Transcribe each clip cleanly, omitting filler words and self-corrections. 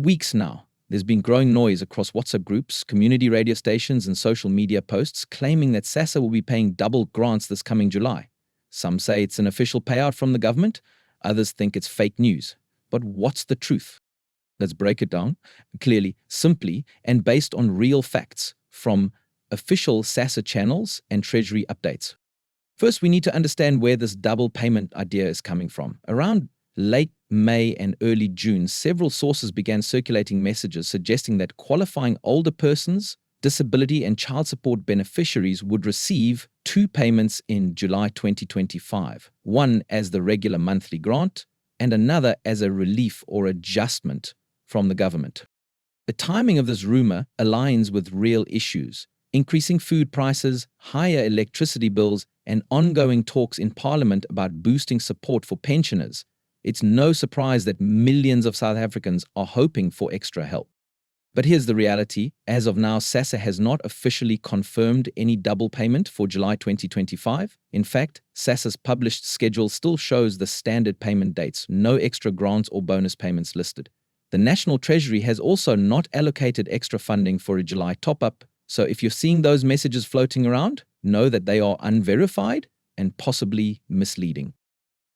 weeks now, there's been growing noise across WhatsApp groups, community radio stations, and social media posts claiming that SASSA will be paying double grants this coming July. Some say it's an official payout from the government, others think it's fake news. But what's the truth? Let's break it down clearly, simply, and based on real facts from official SASSA channels and Treasury updates. First, we need to understand where this double payment idea is coming from. Around late May and early June, several sources began circulating messages suggesting that qualifying older persons, disability and child support beneficiaries would receive two payments in July 2025, one as the regular monthly grant and another as a relief or adjustment from the government. The timing of this rumor aligns with real issues: increasing food prices, higher electricity bills, and ongoing talks in Parliament about boosting support for pensioners. It's no surprise that millions of South Africans are hoping for extra help. But here's the reality. As of now, SASSA has not officially confirmed any double payment for July 2025. In fact, SASSA's published schedule still shows the standard payment dates, no extra grants or bonus payments listed. The National Treasury has also not allocated extra funding for a July top-up, so if you're seeing those messages floating around, know that they are unverified and possibly misleading.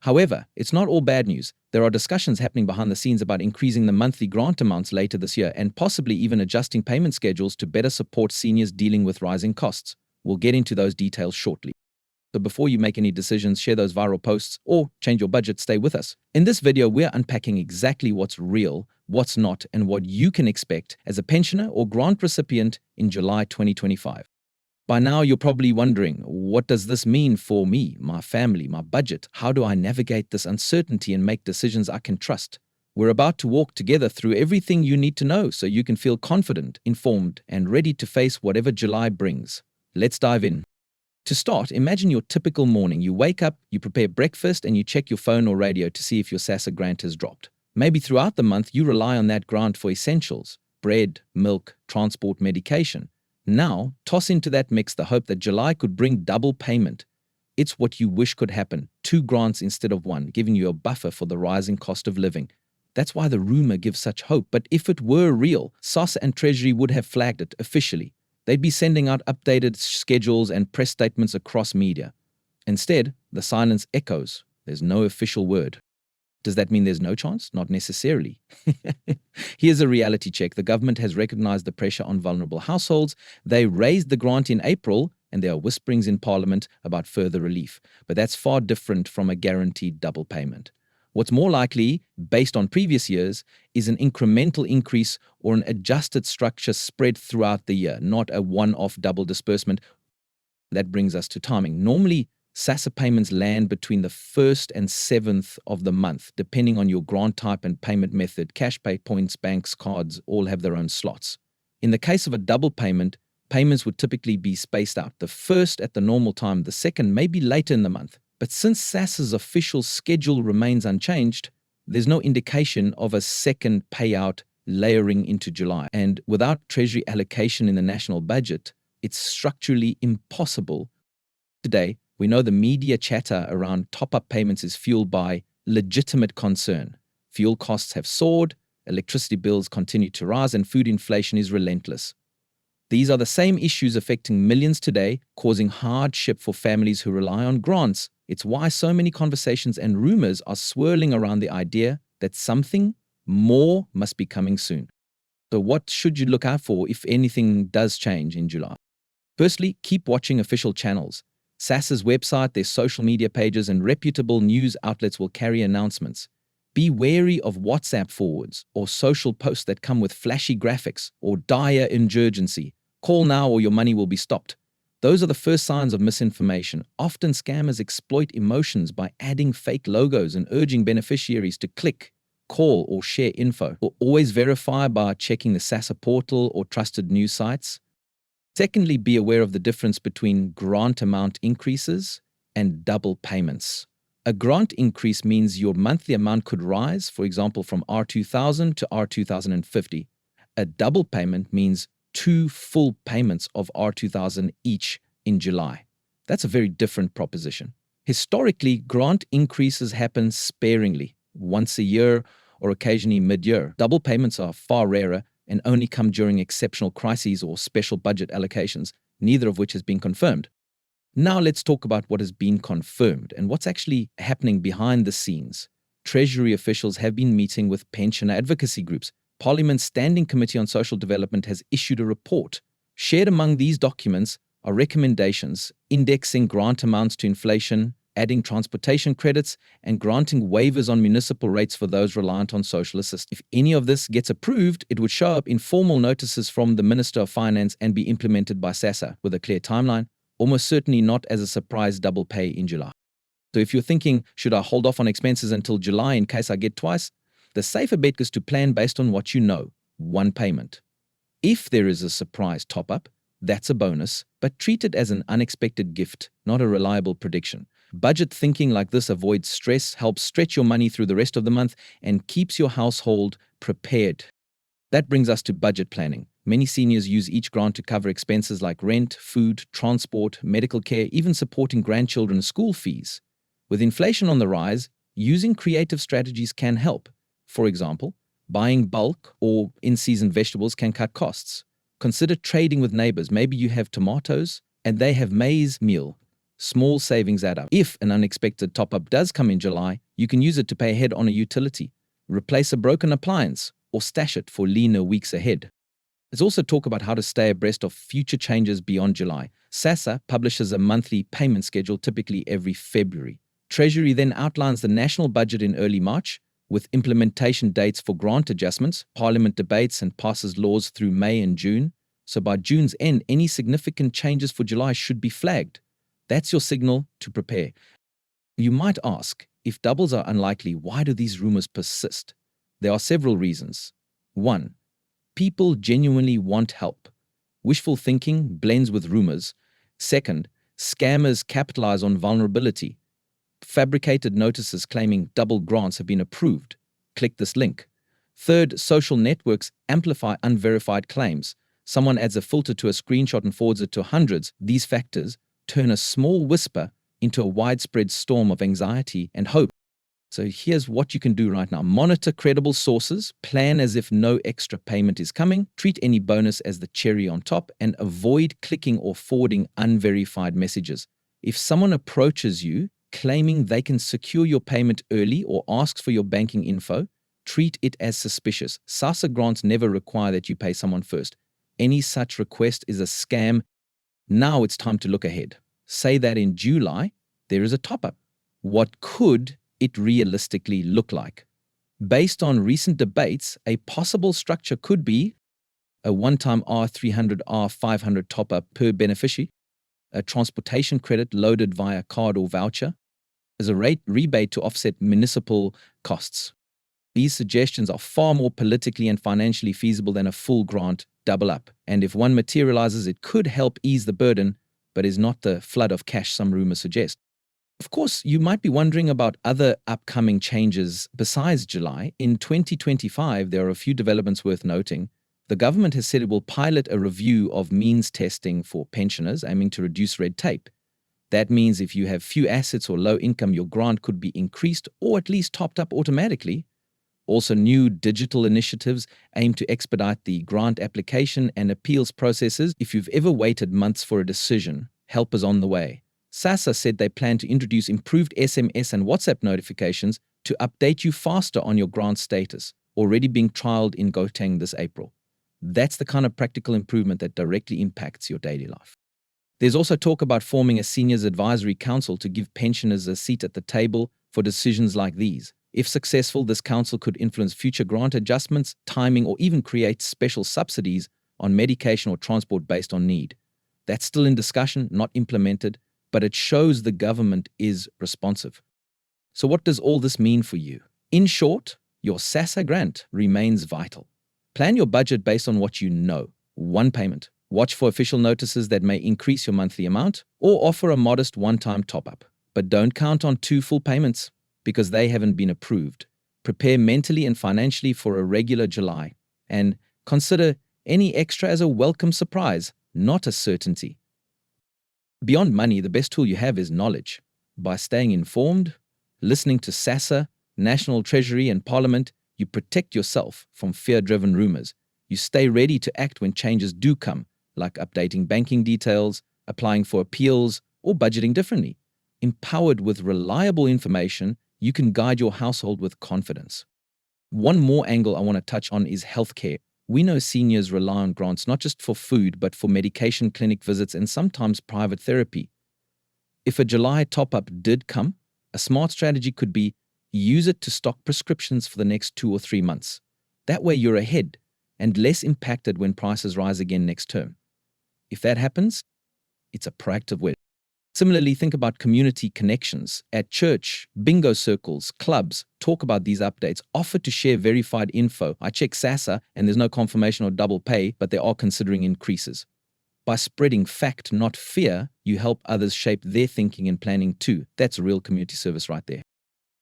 However, it's not all bad news. There are discussions happening behind the scenes about increasing the monthly grant amounts later this year and possibly even adjusting payment schedules to better support seniors dealing with rising costs. We'll get into those details shortly. So before you make any decisions, share those viral posts, or change your budget, stay with us. In this video, we're unpacking exactly what's real, what's not, and what you can expect as a pensioner or grant recipient in July 2025. By now, you're probably wondering, what does this mean for me, my family, my budget? How do I navigate this uncertainty and make decisions I can trust? We're about to walk together through everything you need to know so you can feel confident, informed, and ready to face whatever July brings. Let's dive in. To start, imagine your typical morning. You wake up, you prepare breakfast, and you check your phone or radio to see if your SASSA grant has dropped. Maybe throughout the month, you rely on that grant for essentials: bread, milk, transport, medication. Now, toss into that mix the hope that July could bring double payment. It's what you wish could happen: two grants instead of one, giving you a buffer for the rising cost of living. That's why the rumor gives such hope. But if it were real, SASSA and Treasury would have flagged it officially. They'd be sending out updated schedules and press statements across media. Instead, the silence echoes. There's no official word. Does that mean there's no chance? Not necessarily. Here's a reality check. The government has recognized the pressure on vulnerable households. They raised the grant in April, and there are whisperings in Parliament about further relief. But that's far different from a guaranteed double payment. What's more likely, based on previous years, is an incremental increase or an adjusted structure spread throughout the year, not a one-off double disbursement. That brings us to timing. Normally, SASSA payments land between the 1st and 7th of the month, depending on your grant type and payment method. Cash pay, points, banks, cards all have their own slots. In the case of a double payment, payments would typically be spaced out. The 1st at the normal time, the 2nd maybe later in the month. But since SASSA's official schedule remains unchanged, there's no indication of a second payout layering into July. And without Treasury allocation in the national budget, it's structurally impossible. Today, we know the media chatter around top-up payments is fueled by legitimate concern. Fuel costs have soared, electricity bills continue to rise, and food inflation is relentless. These are the same issues affecting millions today, causing hardship for families who rely on grants. It's why so many conversations and rumors are swirling around the idea that something more must be coming soon. So what should you look out for if anything does change in July? Firstly, keep watching official channels. SASSA's website, their social media pages, and reputable news outlets will carry announcements. Be wary of WhatsApp forwards or social posts that come with flashy graphics or dire urgency. Call now or your money will be stopped. Those are the first signs of misinformation. Often scammers exploit emotions by adding fake logos and urging beneficiaries to click, call, or share info. Or always verify by checking the SASSA portal or trusted news sites. Secondly, be aware of the difference between grant amount increases and double payments. A grant increase means your monthly amount could rise, for example, from R2000 to R2050. A double payment means two full payments of R2000 each in July. That's a very different proposition. Historically, grant increases happen sparingly, once a year or occasionally mid-year. Double payments are far rarer and only come during exceptional crises or special budget allocations, neither of which has been confirmed. Now let's talk about what has been confirmed and what's actually happening behind the scenes. Treasury officials have been meeting with pensioner advocacy groups. Parliament's Standing Committee on Social Development has issued a report. Shared among these documents are recommendations indexing grant amounts to inflation, adding transportation credits, and granting waivers on municipal rates for those reliant on social assistance. If any of this gets approved, it would show up in formal notices from the Minister of Finance and be implemented by SASSA with a clear timeline, almost certainly not as a surprise double pay in July. So if you're thinking, should I hold off on expenses until July in case I get twice? The safer bet is to plan based on what you know, one payment. If there is a surprise top-up, that's a bonus, but treat it as an unexpected gift, not a reliable prediction. Budget thinking like this avoids stress, helps stretch your money through the rest of the month, and keeps your household prepared. That brings us to budget planning. Many seniors use each grant to cover expenses like rent, food, transport, medical care, even supporting grandchildren's school fees. With inflation on the rise, using creative strategies can help. For example, buying bulk or in-season vegetables can cut costs. Consider trading with neighbors. Maybe you have tomatoes and they have maize meal. Small savings add up. If an unexpected top-up does come in July, you can use it to pay ahead on a utility, replace a broken appliance, or stash it for leaner weeks ahead. Let's also talk about how to stay abreast of future changes beyond July. SASSA publishes a monthly payment schedule typically every February. Treasury then outlines the national budget in early March, with implementation dates for grant adjustments. Parliament debates and passes laws through May and June. So by June's end, any significant changes for July should be flagged. That's your signal to prepare. You might ask, if doubles are unlikely, why do these rumors persist? There are several reasons. 1. People genuinely want help. Wishful thinking blends with rumors. 2nd, scammers capitalize on vulnerability. Fabricated notices claiming double grants have been approved. Click this link. 3rd, social networks amplify unverified claims. Someone adds a filter to a screenshot and forwards it to hundreds. These factors turn a small whisper into a widespread storm of anxiety and hope. So here's what you can do right now. Monitor credible sources, plan as if no extra payment is coming, treat any bonus as the cherry on top, and avoid clicking or forwarding unverified messages. If someone approaches you claiming they can secure your payment early or asks for your banking info, treat it as suspicious. SASSA grants never require that you pay someone first. Any such request is a scam. Now it's time to look ahead. Say that in July, there is a top-up. What could it realistically look like? Based on recent debates, a possible structure could be a one-time R300, R500 top-up per beneficiary, a transportation credit loaded via card or voucher, as a rate rebate to offset municipal costs. These suggestions are far more politically and financially feasible than a full grant double up. And if one materializes, it could help ease the burden, but is not the flood of cash some rumors suggest. Of course, you might be wondering about other upcoming changes besides July. In 2025, there are a few developments worth noting. The government has said it will pilot a review of means testing for pensioners, aiming to reduce red tape. That means if you have few assets or low income, your grant could be increased or at least topped up automatically. Also, new digital initiatives aim to expedite the grant application and appeals processes. If you've ever waited months for a decision, help is on the way. SASSA said they plan to introduce improved SMS and WhatsApp notifications to update you faster on your grant status, already being trialed in Gauteng this April. That's the kind of practical improvement that directly impacts your daily life. There's also talk about forming a seniors advisory council to give pensioners a seat at the table for decisions like these. If successful, this council could influence future grant adjustments, timing, or even create special subsidies on medication or transport based on need. That's still in discussion, not implemented, but it shows the government is responsive. So what does all this mean for you? In short, your SASSA grant remains vital. Plan your budget based on what you know. One payment. Watch for official notices that may increase your monthly amount or offer a modest one-time top-up. But don't count on 2 full payments because they haven't been approved. Prepare mentally and financially for a regular July, and consider any extra as a welcome surprise, not a certainty. Beyond money, the best tool you have is knowledge. By staying informed, listening to SASSA, National Treasury, and Parliament, You protect yourself from fear-driven rumors. You stay ready to act when changes do come, like updating banking details, applying for appeals, or budgeting differently. Empowered with reliable information, you can guide your household with confidence. One more angle I want to touch on is healthcare. We know seniors rely on grants not just for food, but for medication, clinic visits, and sometimes private therapy. If a July top-up did come, a smart strategy could be use it to stock prescriptions for the next 2 or 3 months. That way you're ahead and less impacted when prices rise again next term. If that happens, it's a proactive way. Similarly, think about community connections. At church, bingo circles, clubs, talk about these updates. Offer to share verified info. I check SASSA and there's no confirmation or double pay, but they are considering increases. By spreading fact, not fear, you help others shape their thinking and planning too. That's real community service right there.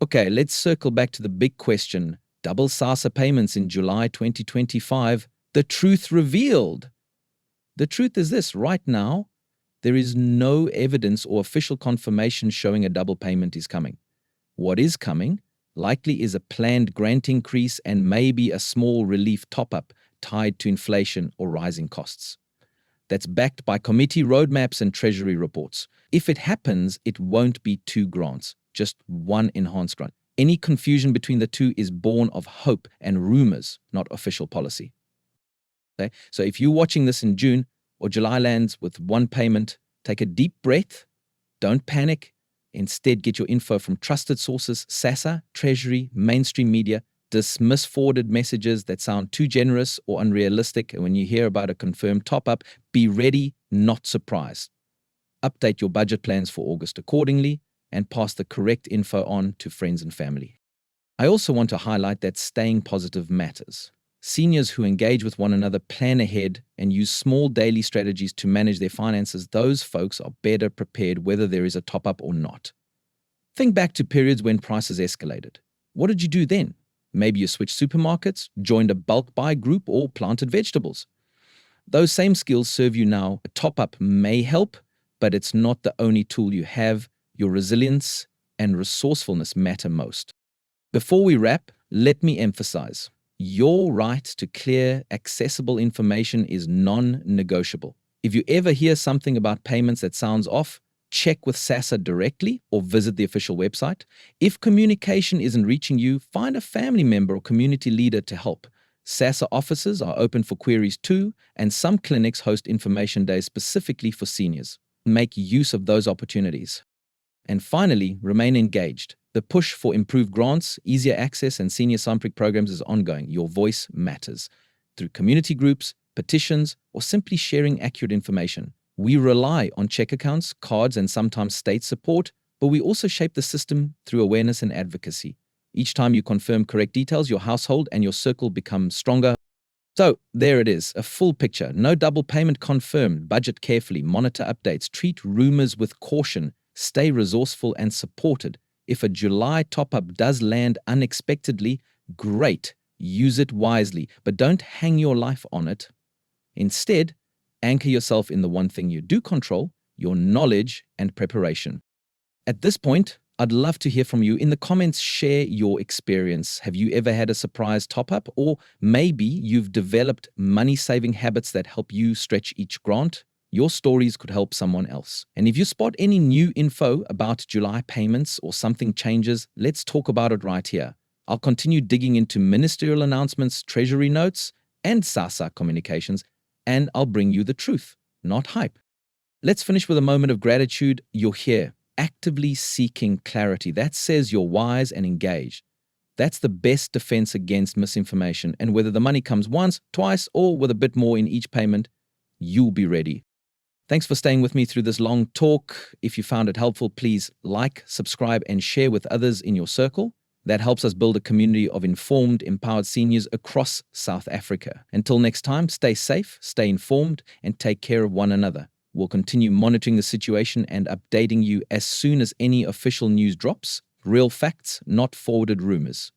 Okay, let's circle back to the big question. Double SASSA payments in July 2025. The truth revealed. The truth is this, right now, there is no evidence or official confirmation showing a double payment is coming. What is coming likely is a planned grant increase and maybe a small relief top-up tied to inflation or rising costs. That's backed by committee roadmaps and treasury reports. If it happens, it won't be 2 grants, just 1 enhanced grant. Any confusion between the two is born of hope and rumors, not official policy. Okay? So if you're watching this in June or July lands with 1 payment, take a deep breath, don't panic. Instead, get your info from trusted sources, SASSA, Treasury, mainstream media. Dismiss forwarded messages that sound too generous or unrealistic. And when you hear about a confirmed top-up, be ready, not surprised. Update your budget plans for August accordingly and pass the correct info on to friends and family. I also want to highlight that staying positive matters. Seniors who engage with one another, plan ahead, and use small daily strategies to manage their finances, those folks are better prepared whether there is a top-up or not. Think back to periods when prices escalated. What did you do then? Maybe you switched supermarkets, joined a bulk buy group, or planted vegetables. Those same skills serve you now. A top-up may help, but it's not the only tool you have. Your resilience and resourcefulness matter most. Before we wrap, let me emphasize, your right to clear, accessible information is non-negotiable. If you ever hear something about payments that sounds off, check with SASSA directly or visit the official website. If communication isn't reaching you, find a family member or community leader to help. SASSA offices are open for queries too, and some clinics host information days specifically for seniors. Make use of those opportunities. And finally, remain engaged. The push for improved grants, easier access, and senior Sampric programs is ongoing. Your voice matters. Through community groups, petitions, or simply sharing accurate information. We rely on check accounts, cards, and sometimes state support, but we also shape the system through awareness and advocacy. Each time you confirm correct details, your household and your circle become stronger. So there it is, a full picture. No double payment confirmed. Budget carefully, monitor updates, treat rumors with caution, stay resourceful and supported. If a July top-up does land unexpectedly, great, use it wisely, but don't hang your life on it. Instead, anchor yourself in the one thing you do control, your knowledge and preparation. At this point, I'd love to hear from you. In the comments, share your experience. Have you ever had a surprise top-up? Or maybe you've developed money-saving habits that help you stretch each grant? Your stories could help someone else. And if you spot any new info about July payments or something changes, let's talk about it right here. I'll continue digging into ministerial announcements, treasury notes, and SASSA communications, and I'll bring you the truth, not hype. Let's finish with a moment of gratitude. You're here, actively seeking clarity. That says you're wise and engaged. That's the best defense against misinformation. And whether the money comes once, twice, or with a bit more in each payment, you'll be ready. Thanks for staying with me through this long talk. If you found it helpful, please like, subscribe, and share with others in your circle. That helps us build a community of informed, empowered seniors across South Africa. Until next time, stay safe, stay informed, and take care of one another. We'll continue monitoring the situation and updating you as soon as any official news drops. Real facts, not forwarded rumors.